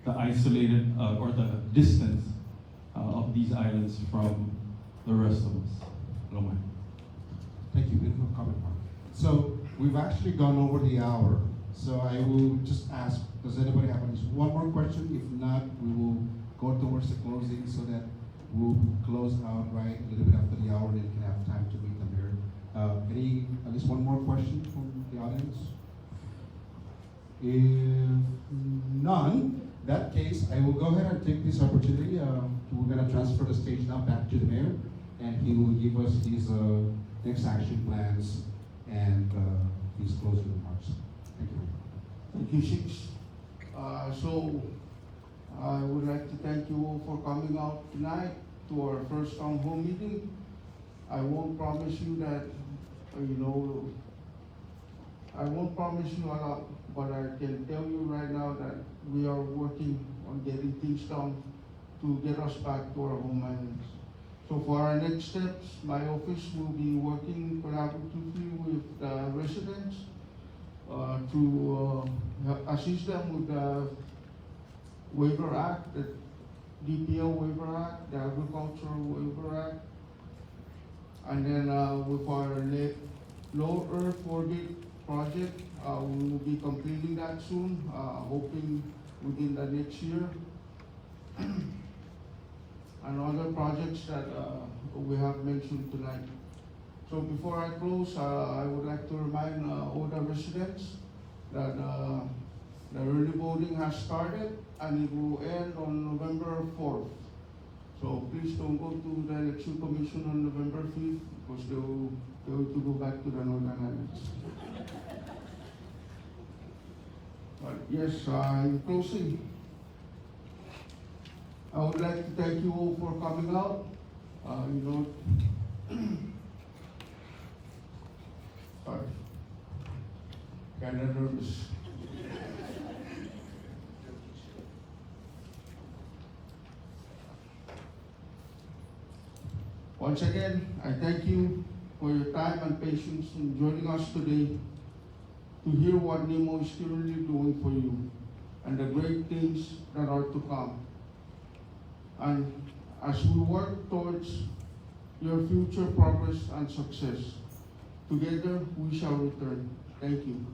the isolated or the distance of these islands from the rest of us. Lomay. Thank you. Beautiful comment, Mark. So we've actually gone over the hour. So I will just ask, does anybody have one more question? If not, we will go towards the closing so that we'll close out right a little bit after the hour, and you can have time to meet the mayor. At least one more question from the audience? If none, in that case, I will go ahead and take this opportunity. We're going to transfer the stage now back to the mayor, and he will give us his next action plans and his closing remarks. Thank you. Thank you, Six. So I would like to thank you all for coming out tonight to our first town hall meeting. I won't promise you that, I won't promise you a lot, but I can tell you right now that we are working on getting things done to get us back to our home islands. So for our next steps, my office will be working collaboratively with the residents to assist them with the Waiver Act, the DPL Waiver Act, the Agricultural Waiver Act, and then with our low Earth orbit project, we will be completing that soon, hoping within the next year. And other projects that we have mentioned tonight. So before I close, I would like to remind all the residents that the early voting has started and it will end on November 4th. So please don't go to the Election Commission on November 5th because they will to go back to the Northern Islands. But Yes, in closing, I would like to thank you all for coming out. Sorry, kind of nervous. Once again, I thank you for your time and patience in joining us today to hear what Nemo is currently doing for you and the great things that are to come. And as we work towards your future progress and success, together we shall return. Thank you.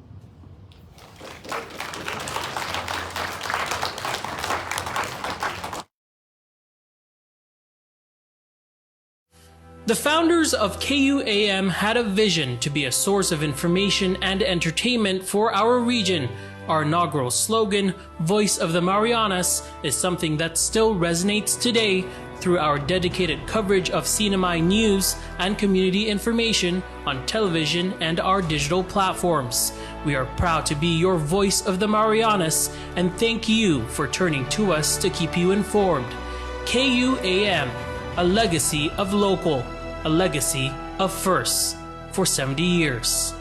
The founders of KUAM had a vision to be a source of information and entertainment for our region. Our inaugural slogan, Voice of the Marianas, is something that still resonates today through our dedicated coverage of CNMI news and community information on television and our digital platforms. We are proud to be your Voice of the Marianas and thank you for turning to us to keep you informed. KUAM, a legacy of local, a legacy of firsts for 70 years.